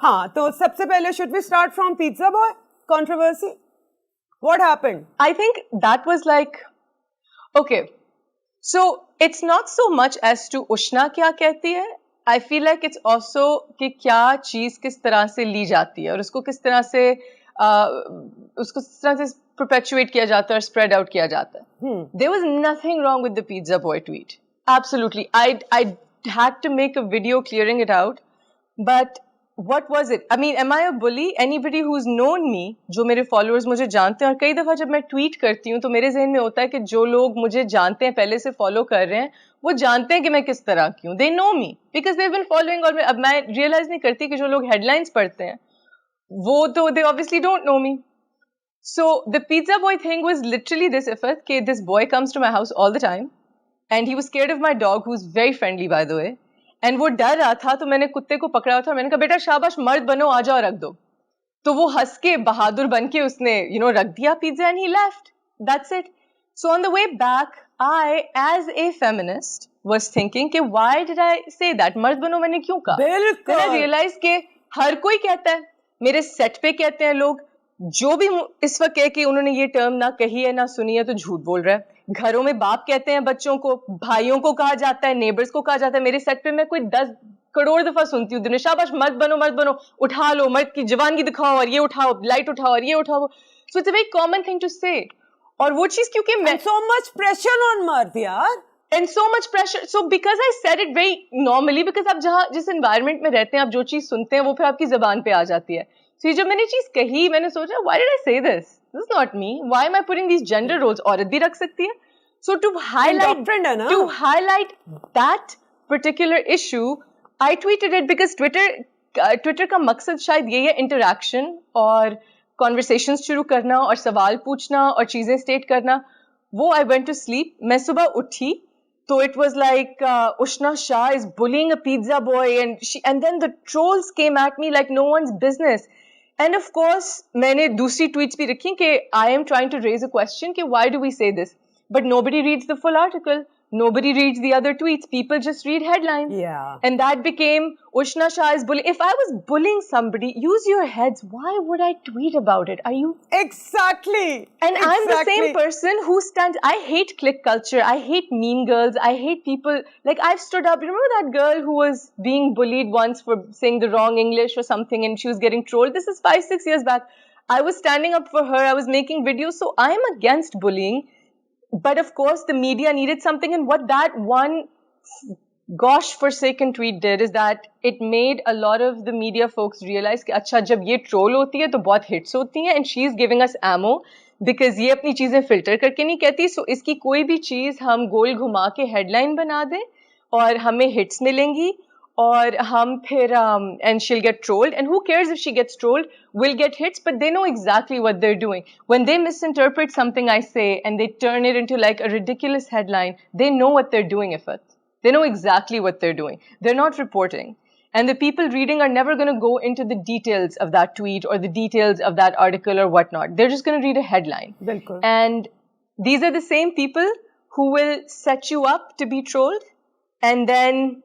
हाँ, तो सबसे पहले should we start from Pizza Boy controversy? What happened? I think that was like, okay, so it's not so much as to Ushna क्या कहती है. I feel like it's also कि क्या चीज किस तरह से ली जाती है और उसको किस तरह से perpetuate किया जाता है और spread out किया जाता है. There was nothing wrong with the Pizza Boy tweet. Absolutely. I had to make a video clearing it out. But what was it? I mean, am I a bully? Anybody who's known me, जो मेरे followers मुझे जानते हैं और कई दफा जब मैं tweet करती हूँ तो मेरे ज़हन में होता है कि जो लोग मुझे जानते हैं पहले से follow कर रहे हैं वो जानते हैं कि मैं किस तरह की हूँ. They know me because they've been following और अब मैं realize नहीं करती कि जो लोग headlines पढ़ते हैं वो तो they obviously don't know me. So the Pizza Boy thing was literally this effort कि this boy comes to my house all the time and he was scared of my dog who's very friendly by the way. And वो डर रहा था तो मैंने कुत्ते को पकड़ा था. मैंने कहा बेटा शाबाश मर्द बनो आ जाओ रख दो. तो वो हंस के बहादुर बन के उसने रख दिया pizza and he left. That's it. So on the way back, I as a feminist was thinking कि why did I say that? मर्द बनो मैंने क्यों कहा? Then I realized कि हर कोई कहता है. मेरे सेट पे कहते हैं लोग. जो भी इस वक्त कहे कि उन्होंने ये टर्म ना कही है ना सुनी है तो झूठ बोल रहा है. घरों में बाप कहते हैं बच्चों को, भाइयों को कहा जाता है, नेबर्स को कहा जाता है. मेरे सेट पे मैं कोई 10 करोड़ दफा सुनती हूँ दिन शाबाश मर्द बनो उठा लो मर्द की जवानगी दिखाओ और ये उठाओ लाइट उठाओ और ये उठाओ. So it's a very common thing to say. और वो चीज क्योंकि मैं so much pressure on मर्द यार. And so much pressure. So because I said it very normally, because आप जहाँ जिस environment में रहते हैं आप जो चीज सुनते हैं वो फिर आपकी जबान पे आ जाती है. So जब मैंने चीज कही मैंने सोचा why did I say this? This is not me. Why am I putting these gender roles? औरत भी रख सकती है. So to highlight that particular issue, I tweeted it because Twitter का मकसद शायद यही है interaction और conversations शुरू करना और सवाल पूछना और चीजें state करना. वो I went to sleep. मैं सुबह उठी तो it was like Ushna Shah is bullying a pizza boy and then the trolls came at me like no one's business. And of course मैंने दूसरी tweets भी रखी कि I am trying to raise a question कि why do we say this? But nobody reads the full article. Nobody reads the other tweets. People just read headlines. Yeah. And that became Ushna Shah is bullying. If I was bullying somebody, use your heads. Why would I tweet about it? Are you? Exactly. And I'm the same person who stands. I hate click culture. I hate mean girls. I hate people. Like I've stood up. Remember that girl who was being bullied once for saying the wrong English or something and she was getting trolled? This is 5-6 years back. I was standing up for her. I was making videos. So I'm against bullying. But of course, the media needed something, and what that one gosh forsaken tweet did is that it made a lot of the media folks realize कि अच्छा जब ये troll होती है तो बहुत hits होती हैं and she is giving us ammo because ये अपनी चीजें filter करके नहीं कहती. So इसकी कोई भी चीज हम गोल घुमा के headline बना दें और हमें hits मिलेंगी और हम फिर and she'll get trolled and who cares if she gets trolled, we'll get hits, but they know exactly what they're doing. When they misinterpret something I say and they turn it into like a ridiculous headline, they know what they're doing, Ifat. They know exactly what they're doing. They're not reporting. And the people reading are never going to go into the details of that tweet or the details of that article or whatnot. They're just going to read a headline. Bilkul. And these are the same people who will set you up to be trolled and then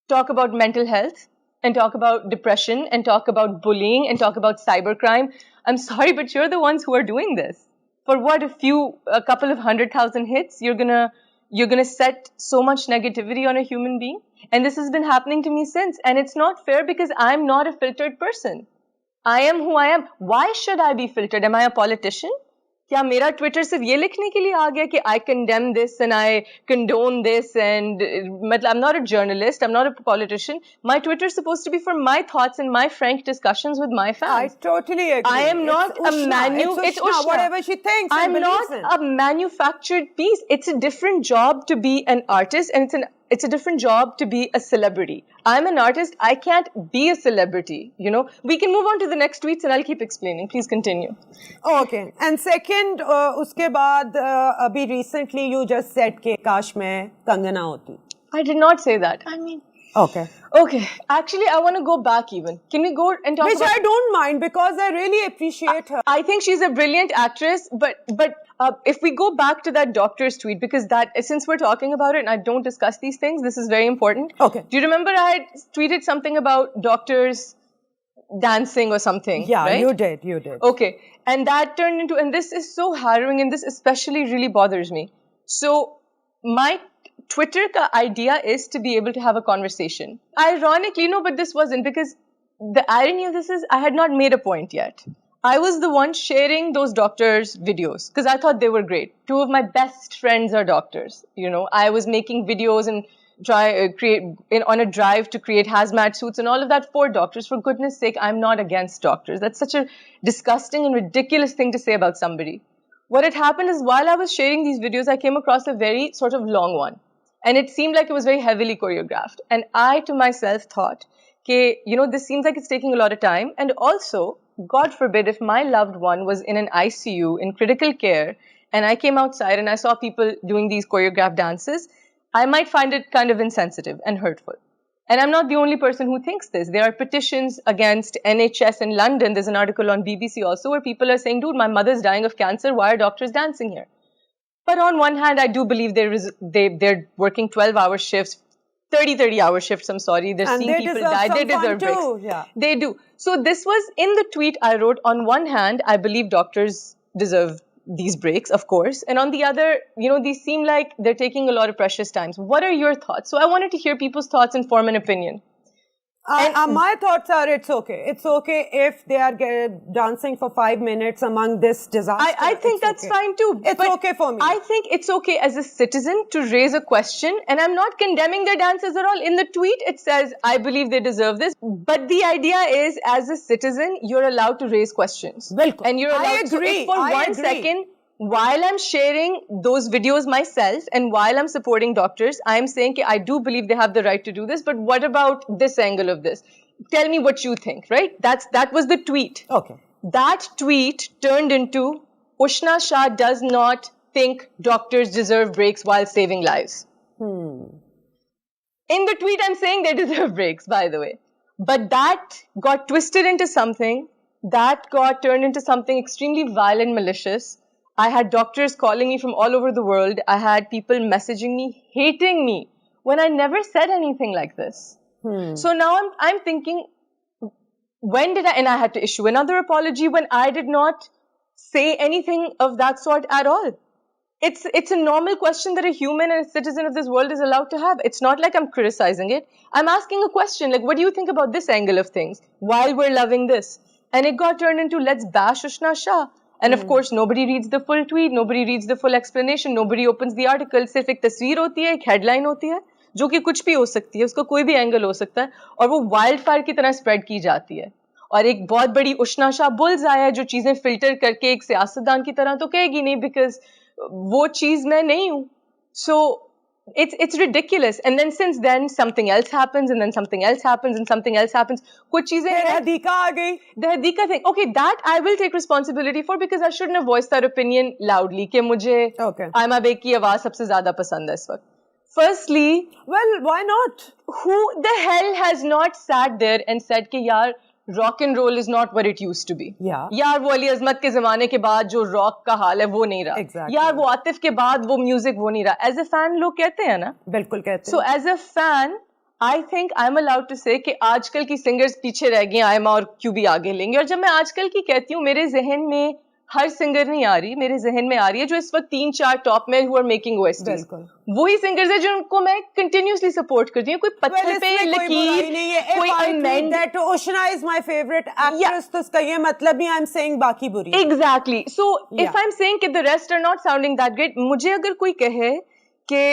talk about mental health and talk about depression and talk about bullying and talk about cybercrime. I'm sorry, but you're the ones who are doing this. For what, a couple of 100,000 hits, you're gonna set so much negativity on a human being? And this has been happening to me since. And it's not fair because I'm not a filtered person. I am who I am. Why should I be filtered? Am I a politician? क्या मेरा Twitter सिर्फ ये लिखने के लिए आ गया कि I condemn this and I condone this and मतलब I'm not a journalist, I'm not a politician. My Twitter is supposed to be for my thoughts and my frank discussions with my fans. I totally agree. I am not It's Ushna. Whatever she thinks I'm not a manufactured piece. It's a different job to be an artist and it's a different job to be a celebrity. I'm an artist. I can't be a celebrity, you know. We can move on to the next tweets and I'll keep explaining. Please continue. Okay. And second, उसके बाद अभी recently you just said कि काश मैं कंगना होती. I did not say that. I mean... Okay. Okay. Actually, I want to go back even. Can we go and talk Which I don't mind because I really appreciate her. I think she's a brilliant actress, but if we go back to that doctor's tweet, because since we're talking about it and I don't discuss these things, this is very important. Okay. Do you remember I had tweeted something about doctors dancing or something. Yeah, right? you did. Okay. And that turned into, and this is so harrowing, and this especially really bothers me. So my Twitter ka idea is to be able to have a conversation. Ironically, no, but this wasn't, because the irony of this is I had not made a point yet. I was the one sharing those doctors' videos because I thought they were great. Two of my best friends are doctors. You know, I was making videos and on a drive to create hazmat suits and all of that for doctors. For goodness sake, I'm not against doctors. That's such a disgusting and ridiculous thing to say about somebody. What had happened is while I was sharing these videos, I came across a very sort of long one. And it seemed like it was very heavily choreographed. And I to myself thought, okay, you know, this seems like it's taking a lot of time. And also, God forbid, if my loved one was in an ICU in critical care and I came outside and I saw people doing these choreographed dances, I might find it kind of insensitive and hurtful. And I'm not the only person who thinks this. There are petitions against NHS in London. There's an article on BBC also where people are saying, dude, my mother's dying of cancer. Why are doctors dancing here? But on one hand, I do believe they're working 12-hour shifts, 30-hour shifts, I'm sorry. They're seeing people die. They deserve breaks. Too. Yeah. They do. So this was in the tweet I wrote. On one hand, I believe doctors deserve these breaks, of course. And on the other, you know, these seem like they're taking a lot of precious times. What are your thoughts? So I wanted to hear people's thoughts and form an opinion. My thoughts are it's okay. It's okay if they are dancing for 5 minutes among this disaster. I think that's fine too. It's okay for me. I think it's okay as a citizen to raise a question, and I'm not condemning their dances at all. In the tweet, it says, I believe they deserve this. But the idea is, as a citizen, you're allowed to raise questions. Bilkul. And you're allowed I agree. If for one second, while I'm sharing those videos myself and while I'm supporting doctors, I'm saying I do believe they have the right to do this, but what about this angle of this? Tell me what you think, right? That was the tweet. Okay. That tweet turned into Ushna Shah does not think doctors deserve breaks while saving lives. In the tweet, I'm saying they deserve breaks, by the way. But that got twisted into something. That got turned into something extremely vile and malicious. I had doctors calling me from all over the world. I had people messaging me, hating me, when I never said anything like this. So now I'm thinking, when did and I had to issue another apology when I did not say anything of that sort at all. It's a normal question that a human and a citizen of this world is allowed to have. It's not like I'm criticizing it. I'm asking a question, like, what do you think about this angle of things while we're loving this? And it got turned into, let's bash Ushna Shah. And of course, nobody reads the full tweet, nobody reads the full explanation, nobody opens the article. सिर्फ एक तस्वीर होती है, एक headline होती है, जो कि कुछ भी हो सकती है, उसका कोई भी एंगल हो सकता है, और वो वाइल्ड फायर की तरह स्प्रेड की जाती है. और एक बहुत बड़ी उष्णा शाह बुल्स आया है जो चीजें फिल्टर करके एक सियासतदान की तरह तो कहेगी नहीं, बिकॉज वो चीज मैं नहीं हूं. सो it's ridiculous. And then since then something else happens, and then something else happens, and something else happens. कुछ चीजें Hadiqa आ गई. The Hadiqa thing, okay, that I will take responsibility for, because I shouldn't have voiced that opinion loudly कि मुझे Aima bag की आवाज सबसे ज्यादा पसंद है इस वक्त. Firstly, well, why not? Who the hell has not sat there and said कि यार rock and roll is not what it used to be. Yeah. यार वो अली अज़मत के ज़माने के बाद जो rock का हाल है वो नहीं रहा. Exactly. यार वो आतिफ के बाद वो music वो नहीं रहा. As a fan लोग कहते हैं ना. बिल्कुल कहते हैं. So as a fan, I think I'm allowed to say कि आजकल की singers पीछे रह गई, आयमा और क्यों भी आगे लेंगे. और जब मैं आजकल की कहती हूँ, मेरे जहन में हर सिंगर नहीं आ रही, मेरे जहन में आ रही है जो इस वक्त 3-4 टॉप में who are making OSTs. वही सिंगर्स है जिनको मैं continuously support करती हूँ. कोई पत्थर पे लकीर, कोई amend. That Ushna is my favorite actress, तो उसका ये मतलब नहीं I'm saying बाकी बुरी. Exactly. So if I'm saying कि the rest are not sounding that great, मुझे अगर कोई कहे कि,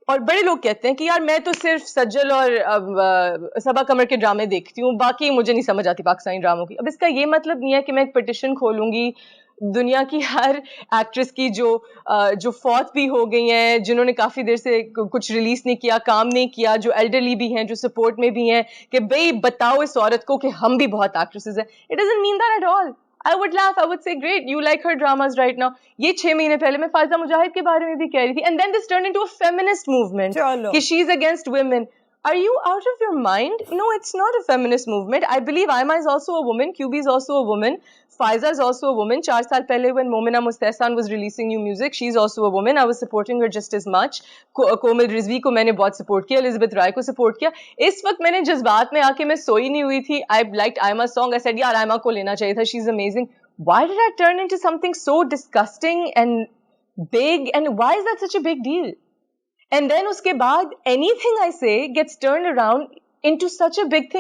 और बड़े लोग कहते हैं कि यार मैं तो सिर्फ सज्जल और सबा कमर के ड्रामे देखती हूँ, बाकी मुझे नहीं समझ आती पाकिस्तानी ड्रामों की. अब इसका ये मतलब नहीं है कि मैं एक पिटिशन खोलूंगी दुनिया की हर एक्ट्रेस की जो फौत भी हो गई हैं, जिन्होंने काफी देर से कुछ रिलीज नहीं किया, काम नहीं किया, जो एल्डरली भी हैं, जो सपोर्ट में भी हैं, कि भाई बताओ इस औरत को कि हम भी बहुत एक्ट्रेसेस हैं. It doesn't mean that at all. I would laugh. I would say, great, you like her dramas right now. ये 6 महीने पहले मैं फायजा मुजाहिद के बारे में भी कह रही थी. And then this turned into a feminist movement. कि she's against women. Are you out of your mind? No, it's not a feminist movement. I believe Aima is also a woman. QB is also a woman. Faiza is also a woman. 4 saal pehle when Momina Mustahsan was releasing new music, she's also a woman. I was supporting her just as much. Komal Rizvi को मैंने बहुत support किया. Elizabeth Rai को support किया. इस वक्त मैंने जज्बात में आके मैं सोई नहीं हुई थी. I liked Aima's song. I said, यार Aima को लेना चाहिए था. She's amazing. Why did I turn into something so disgusting and big? And why is that such a big deal? And then uske baad, anything I say gets turned around into such a big thing.